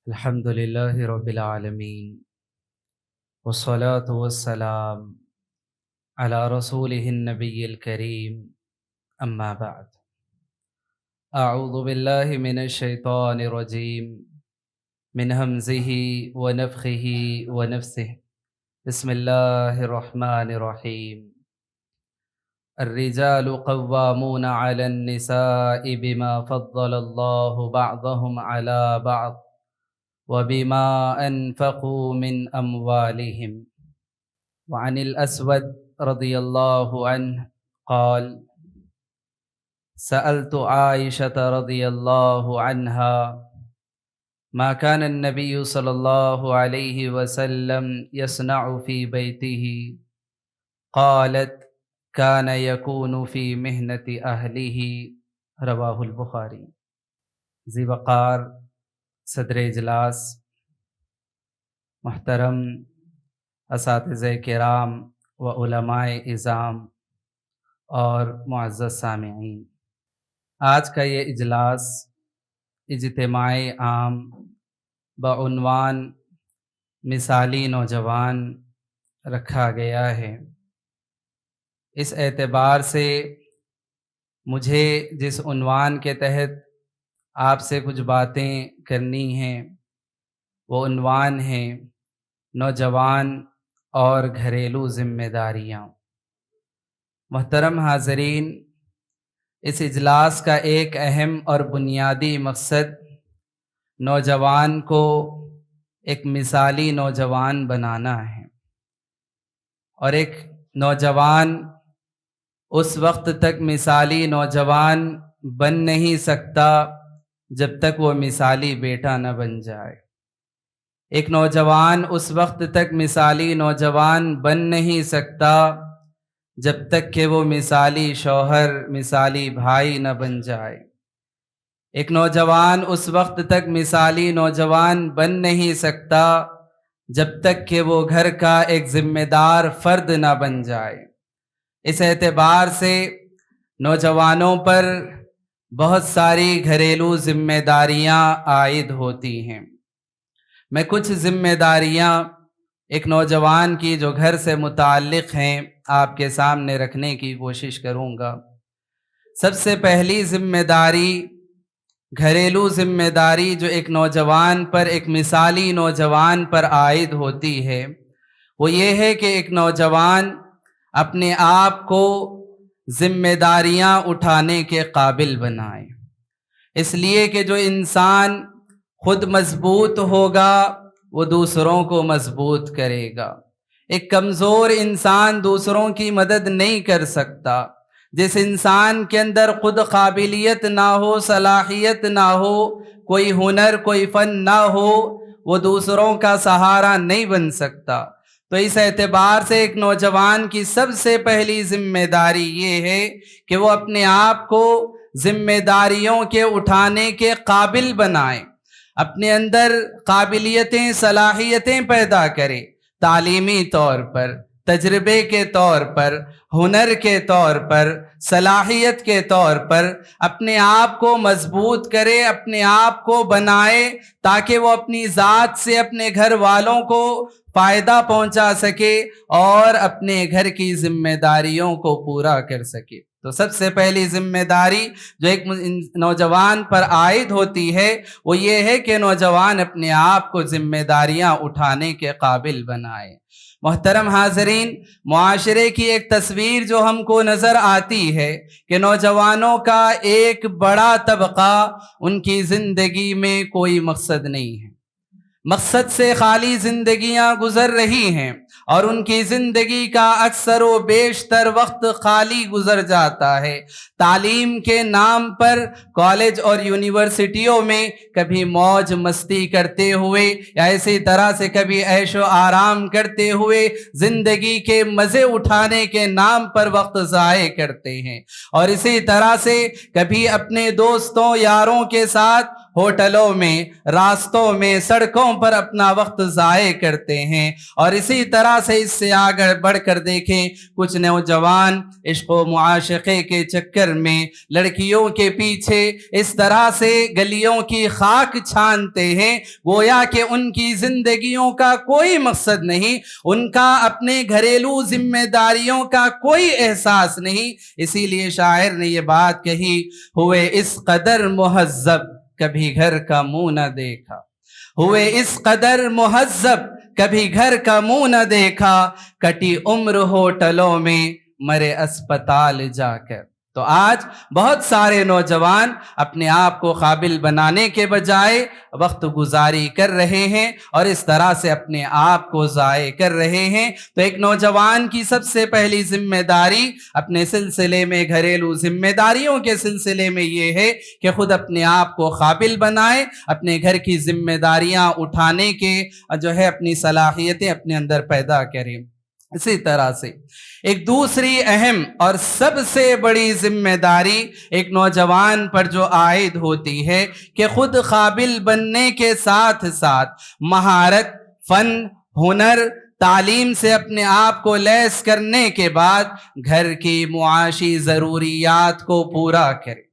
الحمد لله رب العالمين والصلاة والسلام على رسوله النبي الكريم أما بعد أعوذ بالله من الشيطان الرجيم من همزه ونفخه ونفسه بسم الله الرحمن الرحيم الرجال قوامون على النساء بما فضل الله بعضهم على بعض وبما أنفقوا من أموالهم وعن الأسود رضي الله عنه قال سألت عائشة رضي الله عنها ما كان النبي صلى الله عليه وسلم يصنع في بيته قالت كان يكون في مهنة أهله رواہ البخاری۔ ذی وقار صدر اجلاس، محترم اساتذہ کرام و علماء اعظام اور معزز سامعین، آج کا یہ اجلاس اجتماع عام بعنوان مثالی نوجوان رکھا گیا ہے۔ اس اعتبار سے مجھے جس عنوان کے تحت آپ سے کچھ باتیں کرنی ہیں وہ عنوان ہے نوجوان اور گھریلو ذمہ داریاں۔ محترم حاضرین، اس اجلاس کا ایک اہم اور بنیادی مقصد نوجوان کو ایک مثالی نوجوان بنانا ہے، اور ایک نوجوان اس وقت تک مثالی نوجوان بن نہیں سکتا جب تک وہ مثالی بیٹا نہ بن جائے۔ ایک نوجوان اس وقت تک مثالی نوجوان بن نہیں سکتا جب تک کہ وہ مثالی شوہر، مثالی بھائی نہ بن جائے۔ ایک نوجوان اس وقت تک مثالی نوجوان بن نہیں سکتا جب تک کہ وہ گھر کا ایک ذمہ دار فرد نہ بن جائے۔ اس اعتبار سے نوجوانوں پر بہت ساری گھریلو ذمہ داریاں عائد ہوتی ہیں۔ میں کچھ ذمہ داریاں ایک نوجوان کی جو گھر سے متعلق ہیں آپ کے سامنے رکھنے کی کوشش کروں گا۔ سب سے پہلی ذمہ داری، گھریلو ذمہ داری جو ایک نوجوان پر، ایک مثالی نوجوان پر عائد ہوتی ہے، وہ یہ ہے کہ ایک نوجوان اپنے آپ کو ذمہ داریاں اٹھانے کے قابل بنائے۔ اس لیے کہ جو انسان خود مضبوط ہوگا وہ دوسروں کو مضبوط کرے گا۔ ایک کمزور انسان دوسروں کی مدد نہیں کر سکتا۔ جس انسان کے اندر خود قابلیت نہ ہو، صلاحیت نہ ہو، کوئی ہنر، کوئی فن نہ ہو، وہ دوسروں کا سہارا نہیں بن سکتا۔ تو اس اعتبار سے ایک نوجوان کی سب سے پہلی ذمہ داری یہ ہے کہ وہ اپنے آپ کو ذمہ داریوں کے اٹھانے کے قابل بنائے، اپنے اندر قابلیتیں، صلاحیتیں پیدا کرے، تعلیمی طور پر، تجربے کے طور پر، ہنر کے طور پر، صلاحیت کے طور پر اپنے آپ کو مضبوط کرے، اپنے آپ کو بنائے، تاکہ وہ اپنی ذات سے اپنے گھر والوں کو فائدہ پہنچا سکے اور اپنے گھر کی ذمہ داریوں کو پورا کر سکے۔ تو سب سے پہلی ذمہ داری جو ایک نوجوان پر عائد ہوتی ہے وہ یہ ہے کہ نوجوان اپنے آپ کو ذمہ داریاں اٹھانے کے قابل بنائے۔ محترم حاضرین، معاشرے کی ایک تصویر جو ہم کو نظر آتی ہے کہ نوجوانوں کا ایک بڑا طبقہ، ان کی زندگی میں کوئی مقصد نہیں ہے، مقصد سے خالی زندگیاں گزر رہی ہیں، اور ان کی زندگی کا اکثر و بیشتر وقت خالی گزر جاتا ہے۔ تعلیم کے نام پر کالج اور یونیورسٹیوں میں کبھی موج مستی کرتے ہوئے یا اسی طرح سے کبھی عیش و آرام کرتے ہوئے زندگی کے مزے اٹھانے کے نام پر وقت ضائع کرتے ہیں، اور اسی طرح سے کبھی اپنے دوستوں یاروں کے ساتھ ہوٹلوں میں، راستوں میں، سڑکوں پر اپنا وقت ضائع کرتے ہیں۔ اور اسی طرح سے اس سے آگے بڑھ کر دیکھیں، کچھ نوجوان عشق و معاشقے کے چکر میں لڑکیوں کے پیچھے اس طرح سے گلیوں کی خاک چھانتے ہیں گویا کہ ان کی زندگیوں کا کوئی مقصد نہیں، ان کا اپنے گھریلو ذمہ داریوں کا کوئی احساس نہیں۔ اسی لیے شاعر نے یہ بات کہی، ہوئے اس قدر مہذب کبھی گھر کا منہ نہ دیکھا، ہوئے اس قدر مہذب کبھی گھر کا منہ نہ دیکھا، کٹی عمر ہوٹلوں میں مرے اسپتال جا کر۔ تو آج بہت سارے نوجوان اپنے آپ کو قابل بنانے کے بجائے وقت گزاری کر رہے ہیں اور اس طرح سے اپنے آپ کو ضائع کر رہے ہیں۔ تو ایک نوجوان کی سب سے پہلی ذمہ داری اپنے سلسلے میں، گھریلو ذمہ داریوں کے سلسلے میں یہ ہے کہ خود اپنے آپ کو قابل بنائے، اپنے گھر کی ذمہ داریاں اٹھانے کے اپنی صلاحیتیں اپنے اندر پیدا کریں۔ اسی طرح سے ایک دوسری اہم اور سب سے بڑی ذمہ داری ایک نوجوان پر جو عائد ہوتی ہے کہ خود قابل بننے کے ساتھ ساتھ مہارت، فن، ہنر، تعلیم سے اپنے آپ کو لیس کرنے کے بعد گھر کی معاشی ضروریات کو پورا کرے۔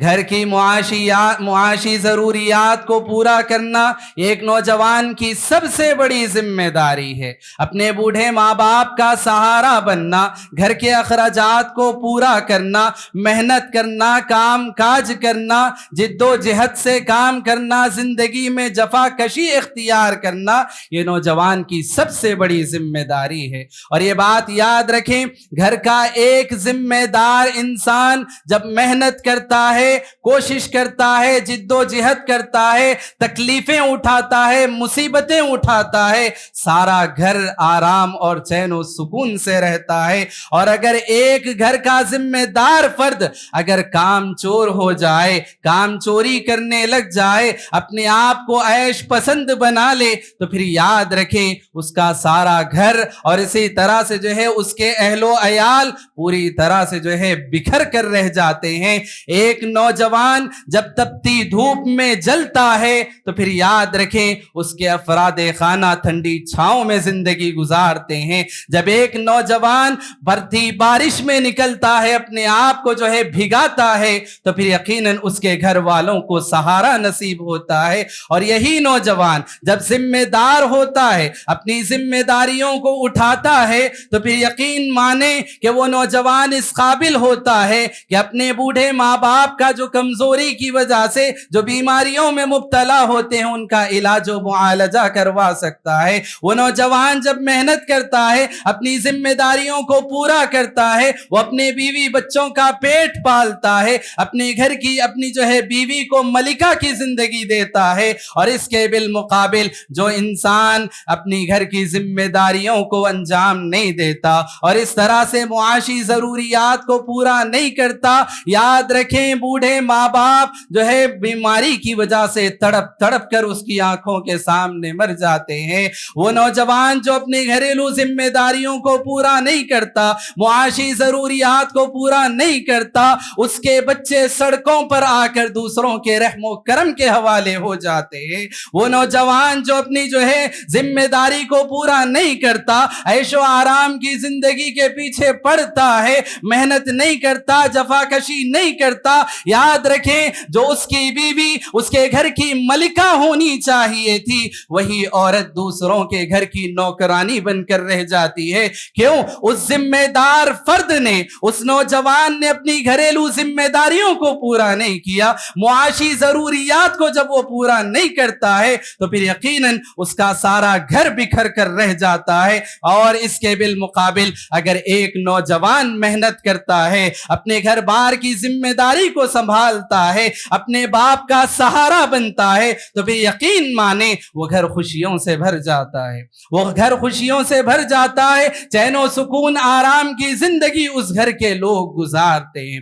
گھر کی معاشی ضروریات کو پورا کرنا ایک نوجوان کی سب سے بڑی ذمہ داری ہے۔ اپنے بوڑھے ماں باپ کا سہارا بننا، گھر کے اخراجات کو پورا کرنا، محنت کرنا، کام کاج کرنا، جد و جہد سے کام کرنا، زندگی میں جفا کشی اختیار کرنا، یہ نوجوان کی سب سے بڑی ذمہ داری ہے۔ اور یہ بات یاد رکھیں، گھر کا ایک ذمہ دار انسان جب محنت کرتا ہے، کوشش کرتا ہے، جد و جہد کرتا ہے، تکلیفیں اٹھاتا ہے، مصیبتیں اٹھاتا ہے، سارا گھر آرام اور چین و سکون سے رہتا ہے۔ اور اگر ایک گھر کا ذمہ دار فرد اگر کام چور ہو جائے، کام چوری کرنے لگ جائے، اپنے آپ کو عیش پسند بنا لے، تو پھر یاد رکھیں اس کا سارا گھر اور اسی طرح سے اس کے اہل و عیال پوری طرح سے بکھر کر رہ جاتے ہیں۔ ایک نوجوان جب تپتی دھوپ میں جلتا ہے تو پھر یاد رکھیں اس کے افراد خانہ ٹھنڈی چھاؤں میں زندگی گزارتے ہیں۔ جب ایک نوجوان برتی بارش میں نکلتا ہے، اپنے آپ کو بھگاتا ہے، تو پھر یقیناً اس کے گھر والوں کو سہارا نصیب ہوتا ہے۔ اور یہی نوجوان جب ذمہ دار ہوتا ہے، اپنی ذمہ داریوں کو اٹھاتا ہے، تو پھر یقین مانے کہ وہ نوجوان اس قابل ہوتا ہے کہ اپنے بوڑھے ماں باپ کا جو کمزوری کی وجہ سے جو بیماریوں میں مبتلا ہوتے ہیں ان کا علاج و معالجہ کروا سکتا ہے۔ وہ نوجوان جب محنت کرتا ہے، اپنی ذمہ داریوں کو پورا کرتا ہے، وہ اپنے بیوی بچوں کا پیٹ پالتا ہے، اپنے گھر کی اپنی بیوی کو ملکہ کی زندگی دیتا ہے۔ اور اس کے بالمقابل جو انسان اپنی گھر کی ذمہ داریوں کو انجام نہیں دیتا اور اس طرح سے معاشی ضروریات کو پورا نہیں کرتا، یاد رکھیں بوڑھے ماں باپ بیماری کی وجہ سے تڑپ تڑپ کر اس کی آنکھوں کے سامنے مر جاتے ہیں۔ وہ نوجوان جو اپنی گھریلو ذمہ داریوں کو پورا نہیں کرتا، معاشی ضروریات کو پورا نہیں کرتا، اس کے بچے سڑکوں پر آ کر دوسروں کے رحم و کرم کے حوالے ہو جاتے ہیں۔ وہ نوجوان جو اپنی ذمہ داری کو پورا نہیں کرتا، عیش و آرام کی زندگی کے پیچھے پڑتا ہے، محنت نہیں کرتا، جفا کشی نہیں کرتا، یاد رکھیں جو اس کی بیوی اس کے گھر کی ملکہ ہونی چاہیے تھی، وہی عورت دوسروں کے گھر کی نوکرانی بن کر رہ جاتی ہے۔ کیوں؟ اس ذمہ دار فرد نے، اس نوجوان نے اپنی گھریلو ذمہ داریوں کو پورا نہیں کیا، معاشی ضروریات کو جب وہ پورا نہیں کرتا ہے تو پھر یقیناً اس کا سارا گھر بکھر کر رہ جاتا ہے۔ اور اس کے بالمقابل اگر ایک نوجوان محنت کرتا ہے، اپنے گھر بار کی ذمہ داری کو سنبھالتا ہے، اپنے باپ کا سہارا بنتا ہے، تو پھر یقین مانے وہ گھر خوشیوں سے بھر جاتا ہے، وہ گھر خوشیوں سے بھر جاتا ہے، چین و سکون آرام کی زندگی اس گھر کے لوگ گزارتے ہیں۔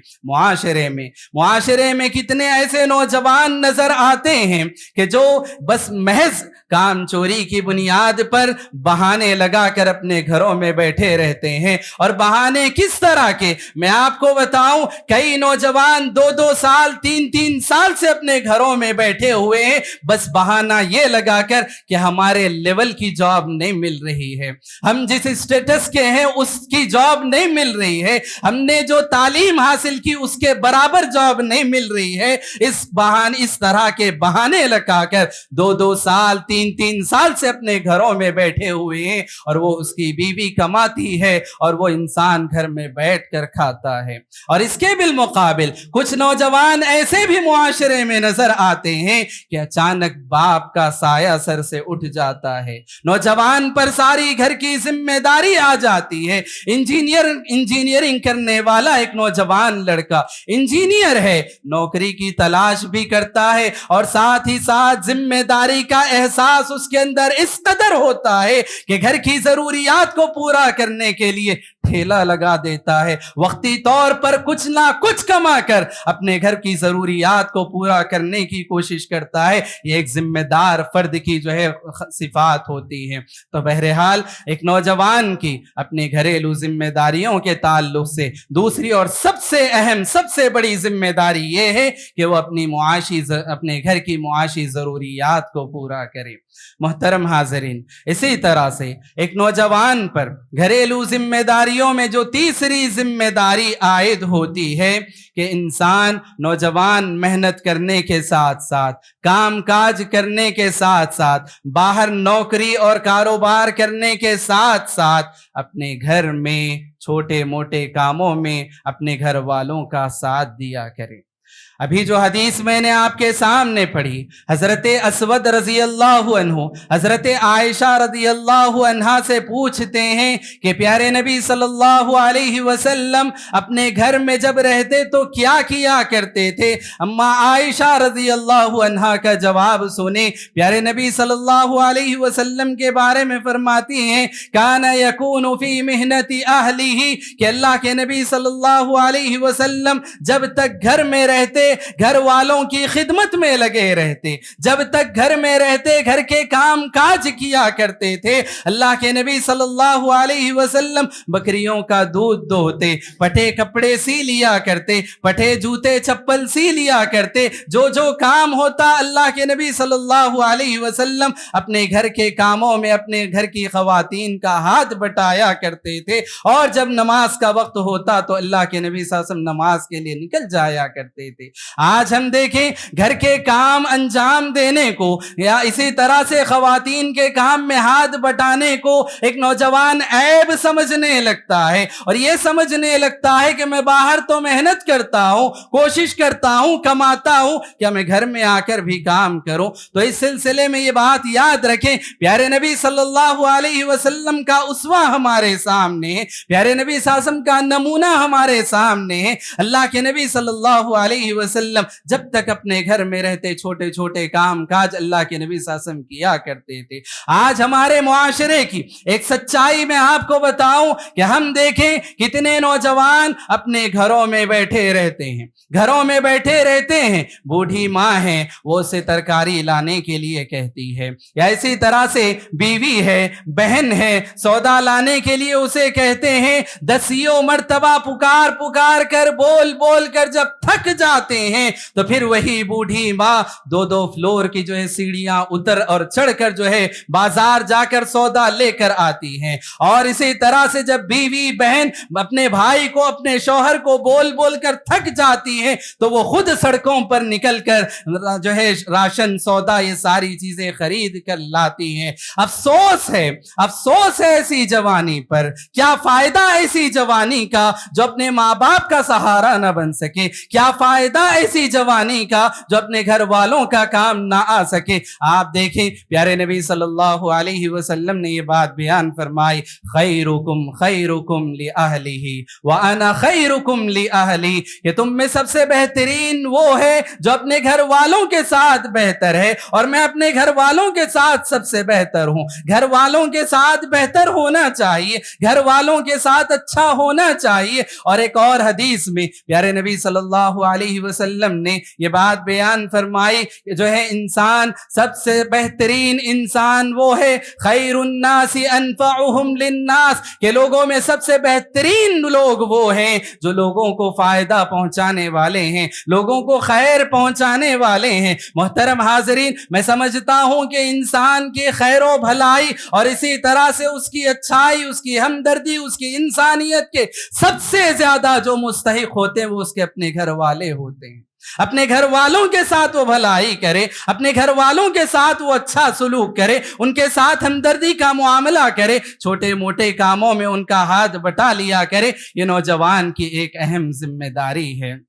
معاشرے میں کتنے ایسے نوجوان نظر آتے ہیں کہ جو بس محض کام چوری کی بنیاد پر بہانے لگا کر اپنے گھروں میں بیٹھے رہتے ہیں۔ اور بہانے کس طرح کے؟ میں آپ کو بتاؤں، کئی نوجوان 2 दो साल, तीन तीन साल से अपने घरों में बैठे हुए हैं, बस बहाना ये लगाकर कि हमारे लेवल की जॉब नहीं मिल रही है, हम जिस स्टेटस के हैं उसकी जॉब नहीं मिल रही है, हमने जो तालीम हासिल की उसके बराबर जॉब नहीं मिल रही है। इस तरह के बहाने लगाकर दो दो साल, तीन तीन साल से अपने घरों में बैठे हुए हैं, और वो उसकी बीवी कमाती है और वो इंसान घर में बैठकर खाता है। और इसके बिलमुकाबिल कुछ नौजवान ऐसे भी मुआशरे में नजर आते हैं कि अचानक बाप का साया सर से उठ जाता है, नौजवान पर सारी घर की जिम्मेदारी आ जाती है। इंजीनियरिंग करने वाला एक नौजवान लड़का इंजीनियर है, नौकरी की तलाश भी करता है और साथ ही साथ जिम्मेदारी का एहसास उसके अंदर इस कदर होता है कि घर की जरूरियात को पूरा करने के लिए ठेला लगा देता है, वक्ती तौर पर कुछ ना कुछ कमा कर अपने घर की जरूरियात को पूरा करने की कोशिश करता है। ये एक जिम्मेदार फर्द की जो है सिफात होती है। तो बहरहाल एक नौजवान की अपने घरेलू जिम्मेदारियों के ताल्लुक से दूसरी और सबसे अहम, सबसे बड़ी जिम्मेदारी ये है कि वो अपने घर की मुआशी जरूरियात को पूरा करे। मोहतरम हाज़रीन, इसी तरह से एक नौजवान पर घरेलू जिम्मेदारियों में जो तीसरी जिम्मेदारी आयद होती है कि इंसान, नौजवान मेहनत करने के साथ साथ, काम काज करने के साथ साथ, बाहर नौकरी और कारोबार करने के साथ साथ अपने घर में छोटे मोटे कामों में अपने घर वालों का साथ दिया करे। अभी जो हदीस मैंने आपके सामने पढ़ी, हजरत असवद रजी अल्लाह अन्हु हजरत आयशा रजी अल्लाह अन्हा से पूछते हैं कि प्यारे नबी सल्लल्लाहु अलैहि वसल्लम अपने घर में जब रहते तो क्या किया करते थे। अम्मा आयशा रजी अल्लाह अन्हा का जवाब सुने, प्यारे नबी सल्लल्लाहु अलैहि वसल्लम के बारे में फरमाती हैं, काना यकूनु फी मिहनती अहलिही, कि अल्लाह के नबी सल्लल्लाहु अलैहि वसल्लम जब तक घर में रहते घर वालों की खिदमत में लगे रहते, जब तक घर में रहते घर के काम काज किया करते थे। अल्लाह के नबी सल्लल्लाहु अलैहि वसल्लम बकरियों का दूध दोहते, पटे कपड़े सी लिया करते, पटे जूते चप्पल सी लिया करते, जो जो काम होता अल्लाह के नबी सल्लल्लाहु अलैहि वसल्लम अपने घर के कामों में अपने घर की खवातीन का हाथ बटाया करते थे। और जब नमाज का वक्त होता तो अल्लाह के नबी सल्लल्लाहु अलैहि वसल्लम नमाज के लिए निकल जाया करते थे। आज हम देखें घर के काम अंजाम देने को या इसी तरह से खवातीन के काम में हाथ बटाने को एक नौजवान ऐब समझने लगता है, और ये समझने लगता है कि मैं बाहर तो मेहनत करता हूं, कोशिश करता हूं, कमाता हूं, क्या मैं घर में आकर भी काम करूं। तो इस सिलसिले में ये बात याद रखें, प्यारे नबी सल्लल्लाहु अलैहि वसल्लम का उसवा हमारे सामने है, प्यारे नबी सल्लल्लाहु अलैहि वसल्लम का नमूना हमारे सामने है। अल्लाह के नबी सल्लल्लाहु अलैहि वसल्लम जब तक अपने घर में रहते छोटे छोटे काम काज अल्लाह के नबी सल्लल्लाहु अलैहि वसल्लम किया करते थे। आज हमारे मुआशरे की एक सच्चाई मैं आपको बताऊं कि हम देखें कितने नौजवान अपने घरों में बैठे रहते हैं, घरों में बैठे रहते हैं, बूढ़ी माँ है वो उसे तरकारी लाने के लिए कहती है, या इसी तरह से बीवी है, बहन है, सौदा लाने के लिए उसे कहते हैं, दसियों मर्तबा पुकार पुकार कर बोल बोल कर जब थक जाते हैं तो फिर वही बूढ़ी माँ दो दो फ्लोर की जो है सीढ़ियां उतर और चढ़कर जो है बाजार जाकर सौदा लेकर आती हैं। और इसी तरह से जब बीवी बहन अपने भाई को, अपने शौहर को बोल बोल कर थक जाती है तो वो खुद सड़कों पर निकलकर जो है राशन, सौदा, ये सारी चीजें खरीद कर लाती हैं। अफसोस है, अफसोस है ऐसी जवानी पर। क्या फायदा ऐसी जवानी का जो अपने माँ बाप का सहारा न बन सके, क्या फायदा ऐसी जवानी का जो अपने घर वालों का काम ना आ सके। आप देखें प्यारे नबी सल्लल्लाहु अलैहि वसल्लम ने ये बात बयान फरमाई, खैरुकुम लि अहलिही व अना खैरुकुम लि अहली, कि तुम में सबसे बेहतरीन वो है जो अपने घर वालों के साथ बेहतर है और मैं अपने घर वालों के साथ सबसे बेहतर हूं। घर वालों के साथ बेहतर होना चाहिए, घर वालों के साथ अच्छा होना चाहिए। और एक और हदीस में प्यारे नबी सल्लल्लाहु अलैहि वसल्लम वसल्लम ने ये बात बयान फरमाई कि जो है इंसान सबसे बेहतरीन इंसान वो है खैरुन्नासी अनफअहुम लिन्नास, के लोगों में सबसे बेहतरीन लोग वो हैं जो लोगों को फायदा पहुंचाने वाले हैं, लोगों को खैर पहुंचाने वाले हैं। मोहतरम हाजरीन, मैं समझता हूं कि इंसान की खैरो भलाई और इसी तरह से उसकी अच्छाई, उसकी हमदर्दी, उसकी इंसानियत के सबसे ज्यादा जो मुस्तहिक होते हैं वो उसके अपने घर वाले होते हैं। अपने घर वालों के साथ वो भलाई करे, अपने घर वालों के साथ वो अच्छा सुलूक करे, उनके साथ हमदर्दी का मुआमला करे, छोटे मोटे कामों में उनका हाथ बटा लिया करे। ये नौजवान की एक अहम जिम्मेदारी है।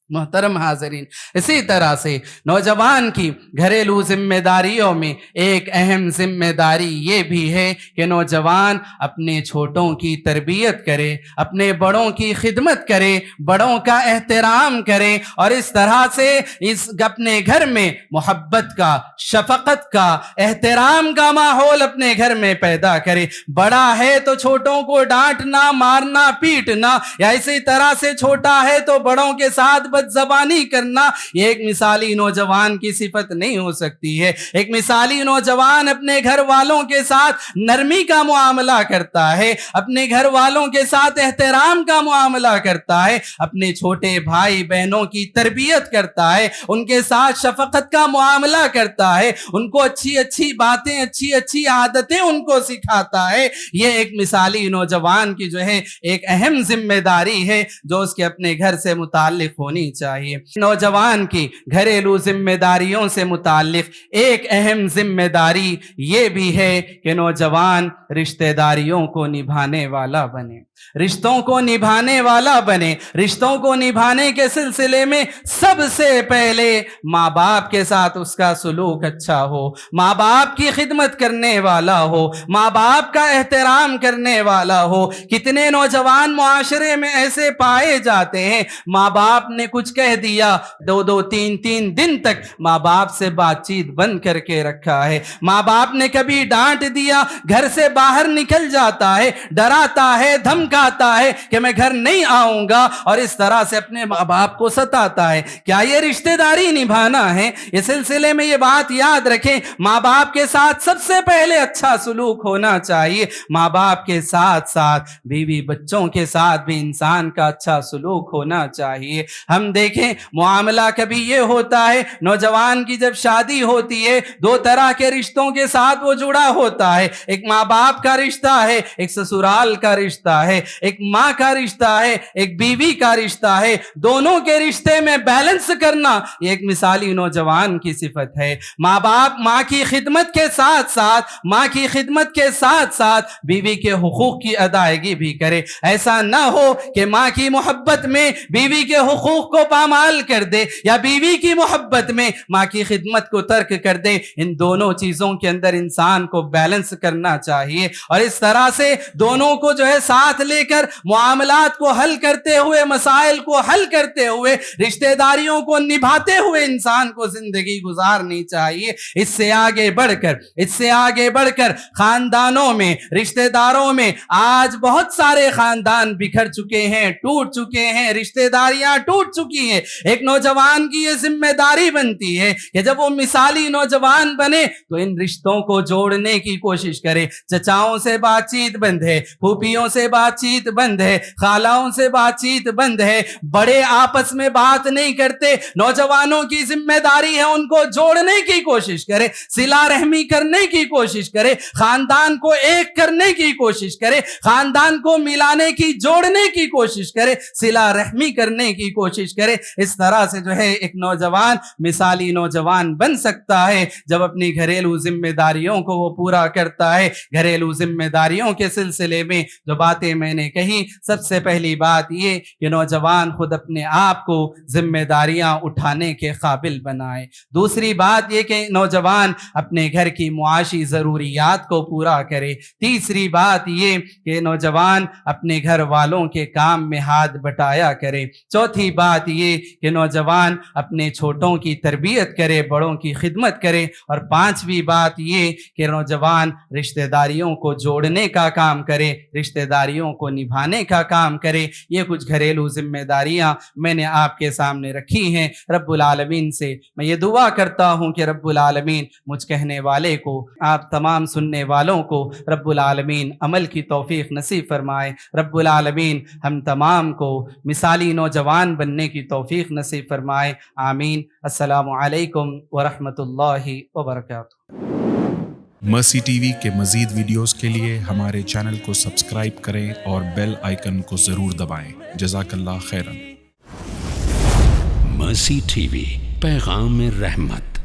मोहतरम हाजरीन, इसी तरह से नौजवान की घरेलू जिम्मेदारियों में एक अहम जिम्मेदारी ये भी है कि नौजवान अपने छोटों की तरबियत करे, अपने बड़ों की खिदमत करे, बड़ों का एहतराम करे और इस तरह से इस अपने घर में मोहब्बत का, शफकत का, एहतराम का माहौल अपने घर में पैदा करे। बड़ा है तो छोटों को डांटना, मारना, पीटना, या इसी तरह से छोटा है तो बड़ों के साथ बदज़बानी करना, ये एक मिसाली नौजवान की सिफत नहीं हो सकती है। एक मिसाली नौजवान अपने घर वालों के साथ नरमी का मुआमला करता है, अपने घर वालों के साथ एहतराम का मुआमला करता है, अपने छोटे भाई बहनों की तरबियत करता है, उनके साथ शफकत का मुआमला करता है, उनको अच्छी अच्छी बातें, अच्छी अच्छी आदतें उनको सिखाता है। ये एक मिसाली नौजवान की जो है एक अहम जिम्मेदारी है जो उसके अपने घर से मुताल्लिक होनी चाहिए। नौजवान की घरेलू जिम्मेदारियों से मुताल्लिक एक अहम जिम्मेदारी ये भी है कि नौजवान रिश्तेदारियों को निभाने वाला बने, रिश्तों को निभाने वाला बने। रिश्तों को निभाने के सिलसिले में सबसे पहले माँ बाप के साथ उसका सुलूक अच्छा हो, माँ बाप की खिदमत करने वाला हो, माँ बाप का एहतराम करने वाला हो। कितने नौजवान मुआशरे में ऐसे पाए जाते हैं, माँ बाप ने कुछ कह दिया, दो दो तीन तीन दिन तक माँ बाप से बातचीत बंद करके रखा है। माँ बाप ने कभी डांट दिया, घर से बाहर निकल जाता है, डराता है, धमकाता है कि मैं घर नहीं आऊंगा, और इस तरह से अपने माँ बाप को सताता है। क्या ये रिश्तेदारी निभाना है? इस सिलसिले में ये बात याद रखें, माँ बाप के साथ सबसे पहले अच्छा सुलूक होना चाहिए। माँ बाप के साथ साथ बीवी बच्चों के साथ भी इंसान का अच्छा सुलूक होना चाहिए। हम देखें, मुआमला कभी ये होता है, नौजवान की जब शादी होती है, दो तरह के रिश्तों के साथ वो जुड़ा होता है। एक माँ बाप का रिश्ता है, एक ससुराल का रिश्ता है, एक माँ का रिश्ता है, एक बीवी का रिश्ता है। दोनों के रिश्ते में बैलेंस करना ये एक मिसाली नौजवान की सिफत है। माँ बाप माँ की खिदमत के साथ साथ, माँ की खिदमत के साथ साथ बीवी के हुकूक की अदायगी भी करे। ऐसा ना हो कि माँ की मोहब्बत में बीवी के हुकूक को पामाल कर दे, या बीवी की मोहब्बत में माँ की खिदमत को तर्क कर दे। इन दोनों चीजों के अंदर इंसान को बैलेंस करना चाहिए, और इस तरह से दोनों को जो है साथ लेकर मुआमलात को हल करते हुए, मसाइल को हल करते हुए, रिश्तेदारियों को निभाते हुए इंसान को जिंदगी गुजारनी चाहिए। इससे आगे बढ़कर खानदानों में, रिश्तेदारों में आज बहुत सारे खानदान बिखर चुके हैं, टूट चुके हैं, रिश्तेदारियां टूट चुकी हैं। एक नौजवान की यह जिम्मेदारी बनती है कि जब वो मिसाली नौजवान बने तो इन रिश्तों को जोड़ने की कोशिश करे। चचाओं से बातचीत बंद है, फूफियों से बातचीत बंद है, खालाओं से बातचीत बंद है, बड़े आपस में बात नहीं करते। नौजवानों की जिम्मेदारी है उनको जोड़ने की कोशिश करे, सिला रहमी करने की कोशिश करे, खानदान को एक करने की कोशिश करे, खानदान को मिलाने की, जोड़ने की कोशिश करे, सिला रहमी करने की कोशिश करे। इस तरह से जो है एक नौजवान मिसाली नौजवान बन सकता है जब अपनी घरेलू जिम्मेदारियों को वो पूरा करता है। घरेलू जिम्मेदारियों के सिलसिले में जो बातें मैंने कही, सबसे पहली बात ये कि नौजवान खुद अपने आप को जिम्मेदारियां उठाने के काबिल बनाए। दूसरी बात ये कि नौजवान अपने घर की मुआशी ज़रूरियात को पूरा करे। तीसरी बात ये कि नौजवान अपने घर वालों के काम में हाथ बटाया करे। चौथी बात بات یہ کہ نوجوان اپنے چھوٹوں کی تربیت کرے، بڑوں کی خدمت کرے، اور پانچویں بات یہ کہ نوجوان رشتہ داریوں کو جوڑنے کا کام کرے، رشتہ داریوں کو نبھانے کا کام کرے۔ یہ کچھ گھریلو ذمہ داریاں میں نے آپ کے سامنے رکھی ہیں۔ رب العالمین سے میں یہ دعا کرتا ہوں کہ رب العالمین مجھ کہنے والے کو، آپ تمام سننے والوں کو رب العالمین عمل کی توفیق نصیب فرمائے۔ رب العالمین ہم تمام کو مثالی نوجوان بننے کی توفیق نصیب فرمائے، آمین۔ السلام علیکم ورحمۃ اللہ وبرکاتہ۔ مرسی ٹی وی کے مزید ویڈیوز کے لیے ہمارے چینل کو سبسکرائب کریں اور بیل آئیکن کو ضرور دبائیں۔ جزاک اللہ خیرا۔ مرسی ٹی وی، پیغام رحمت۔